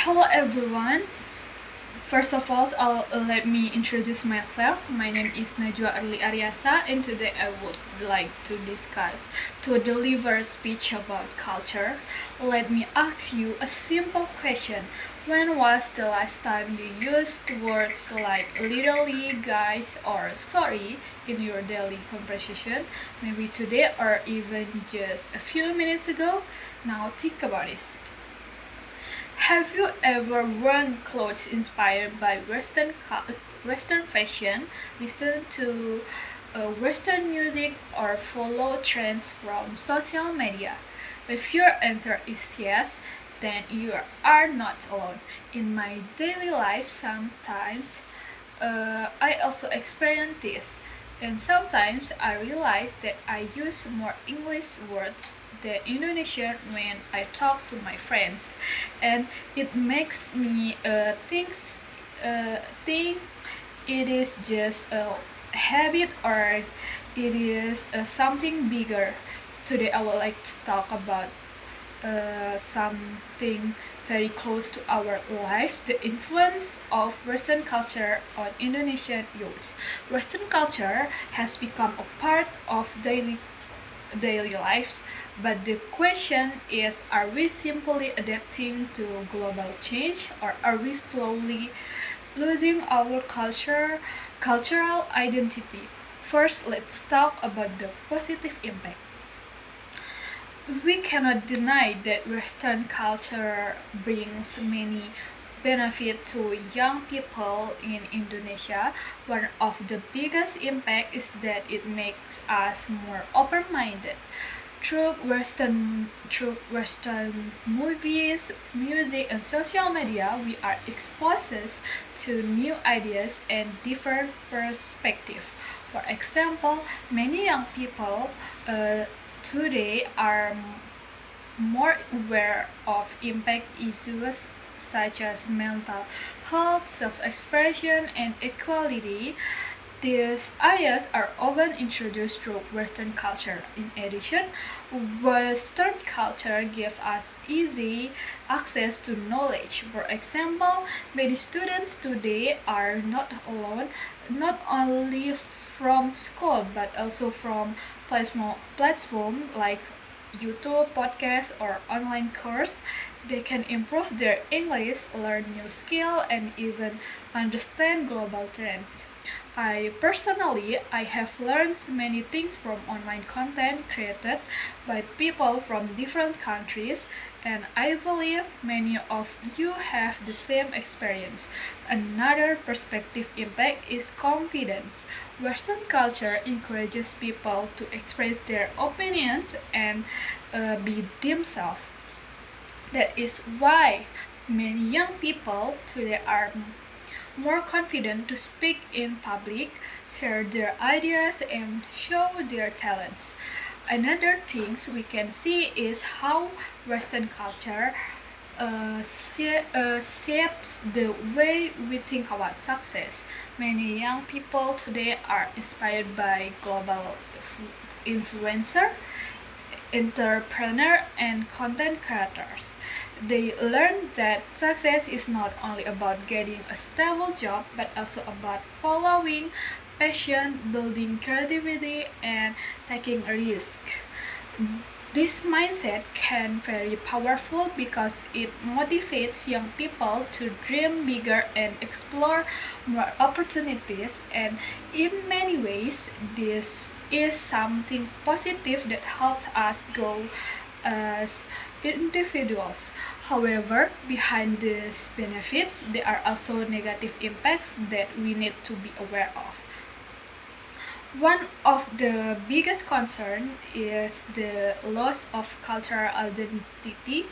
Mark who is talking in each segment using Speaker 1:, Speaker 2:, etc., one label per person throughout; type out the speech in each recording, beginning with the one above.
Speaker 1: Hello everyone. First of all, let me introduce myself. My name is Najwa Arli Aryasa, and today I would like to deliver a speech about culture. Let me ask you a simple question. When was the last time you used words like literally, guys, or sorry in your daily conversation? Maybe today or even just a few minutes ago? Now think about this. Have you ever worn clothes inspired by Western fashion, listened to Western music, or follow trends from social media? If your answer is yes, then you are not alone. In my daily life, sometimes I also experience this, and sometimes I realize that I use more English words than Indonesian when I talk to my friends, and it makes me think it is just a habit or it is something bigger. Today I would like to talk about something very close to our life, the influence of Western culture on Indonesian youth. Western culture has become a part of daily lives, but the question is, are we simply adapting to global change, or are we slowly losing our cultural identity? First, let's talk about the positive impact. We cannot deny that Western culture brings many benefits to young people in Indonesia. One of the biggest impact is that it makes us more open-minded. Through Western movies, music, and social media, we are exposed to new ideas and different perspectives. For example, many young people today are more aware of impact issues such as mental health, self expression, and equality. These ideas are often introduced through Western culture. In addition, Western culture gives us easy access to knowledge. For example, many students today are not alone, not only from school but also from platform like YouTube, podcast, or online course. They can improve their English, learn new skill, and even understand global trends. I have learned many things from online content created by people from different countries, and I believe many of you have the same experience. Another perspective impact is confidence. Western culture encourages people to express their opinions and be themselves. That is why many young people today are more confident to speak in public, share their ideas, and show their talents. Another things we can see is how Western culture shapes the way we think about success. Many young people today are inspired by global influencer, entrepreneur, and content creators. They learn that success is not only about getting a stable job but also about following passion, building creativity, and taking a risk. This mindset can be very powerful because it motivates young people to dream bigger and explore more opportunities, and in many ways this is something positive that helps us grow as individuals. However, behind these benefits, there are also negative impacts that we need to be aware of. One of the biggest concerns is the loss of cultural identity.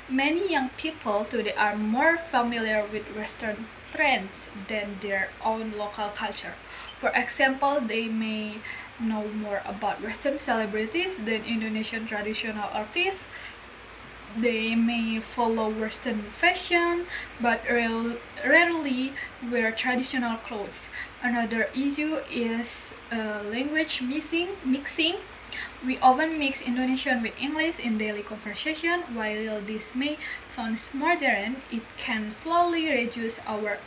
Speaker 1: Many young people today are more familiar with Western trends than their own local culture. For example, they may know more about Western celebrities than Indonesian traditional artists. They may follow Western fashion but rarely wear traditional clothes. Another issue is language mixing. We often mix Indonesian with English in daily conversation. While this may sound modern, it can slowly reduce our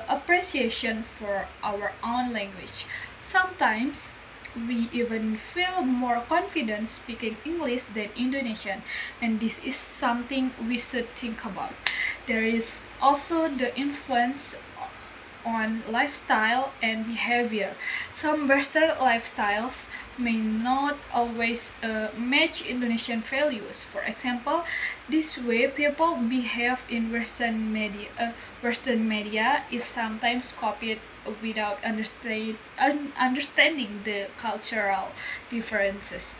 Speaker 1: appreciation for our own language. Sometimes we even feel more confident speaking English than Indonesian, and this is something we should think about. There is also the influence on lifestyle and behavior. Some Western lifestyles may not always match Indonesian values. For example, this way people behave in Western media is sometimes copied without understanding the cultural differences.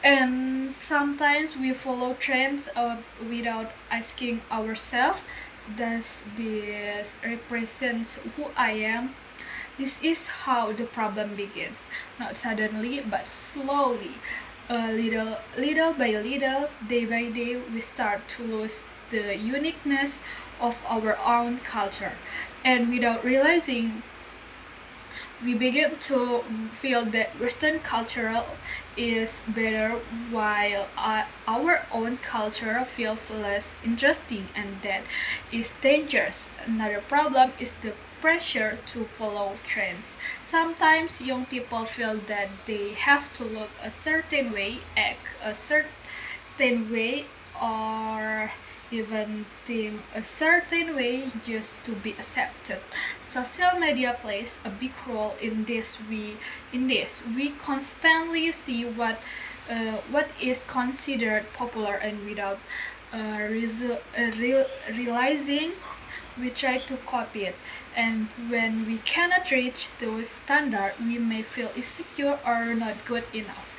Speaker 1: And sometimes we follow trends without asking ourselves, does this represent who I am? This is how the problem begins, not suddenly but slowly. Little by little, day by day, we start to lose the uniqueness of our own culture. And without realizing, we begin to feel that Western culture is better while our own culture feels less interesting, and that is dangerous. Another problem is the pressure to follow trends. Sometimes young people feel that they have to look a certain way, act a certain way, or even think a certain way just to be accepted. Social media plays a big role in this. We constantly see what is considered popular, and without realizing, we try to copy it. And when we cannot reach those standards, we may feel insecure or not good enough.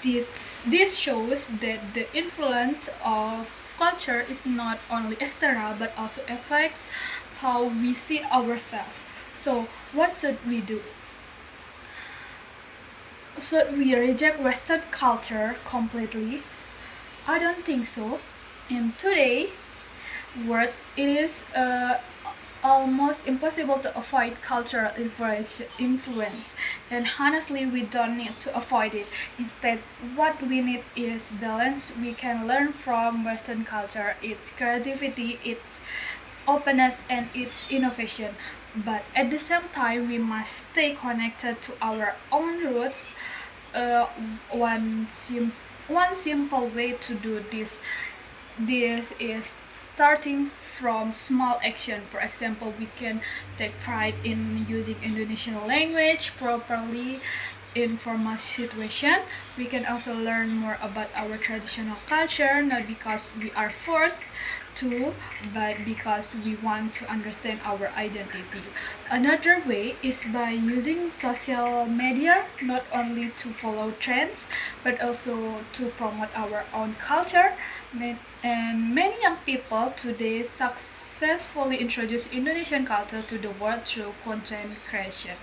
Speaker 1: This shows that the influence of culture is not only external but also affects how we see ourselves. So, what should we do? Should we reject Western culture completely? I don't think so. In today world, it is almost impossible to avoid cultural influence, and honestly, we don't need to avoid it. Instead, what we need is balance. We can learn from Western culture, its creativity, its openness, and its innovation. But at the same time, we must stay connected to our own roots. Uh, one, sim- One simple way to do this is starting from small action. For example, we can take pride in using Indonesian language properly in formal situation. We can also learn more about our traditional culture, not because we are forced to, but because we want to understand our identity. Another way is by using social media not only to follow trends but also to promote our own culture. And many young people today successfully introduce Indonesian culture to the world through content creation.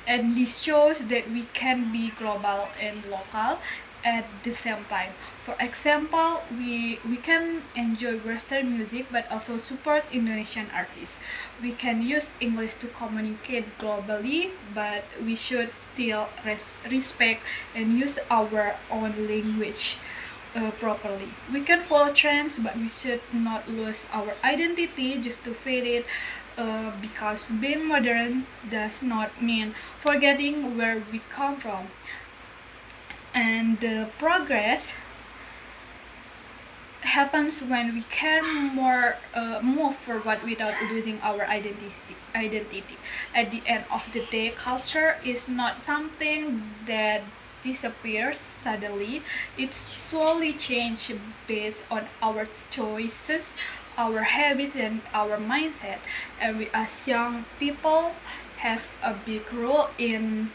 Speaker 1: And this shows that we can be global and local at the same time. For example, we can enjoy Western music but also support Indonesian artists. We can use English to communicate globally, but we should still respect and use our own language properly. We can follow trends, but we should not lose our identity just to fit it. Because being modern does not mean forgetting where we come from. And the progress happens when we can more move forward without losing our identity. At the end of the day, culture is not something that disappears suddenly. It slowly changes based on our choices, our habits, and our mindset. And we as young people have a big role in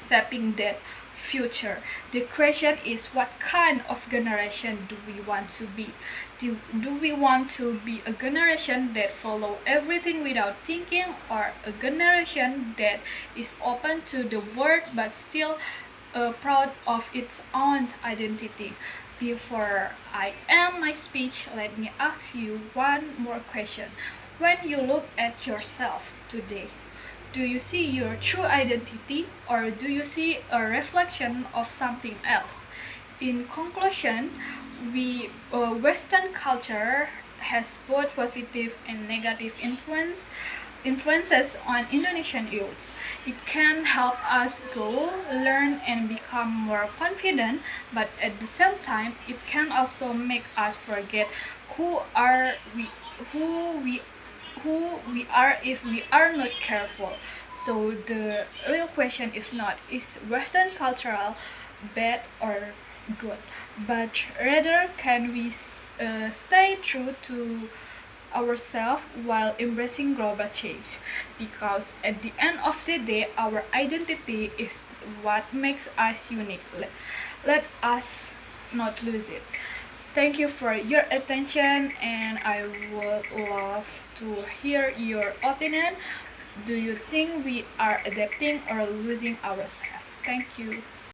Speaker 1: shaping that future. The question is, what kind of generation do we want to be? Do we want to be a generation that follow everything without thinking, or a generation that is open to the world but still proud of its own identity? Before I end my speech, let me ask you one more question. When you look at yourself today, Do you see your true identity, or do you see a reflection of something else? In conclusion, Western culture has both positive and negative influences on Indonesian youths. It can help us grow, learn, and become more confident, but at the same time, it can also make us forget who are we, who we who we are if we are not careful. So the real question is not is Western cultural bad or good, but rather can we stay true to ourselves while embracing global change, because at the end of the day our identity is what makes us unique. Let us not lose it. Thank you for your attention, and I would love to hear your opinion. Do you think we are adapting or losing ourselves? Thank you.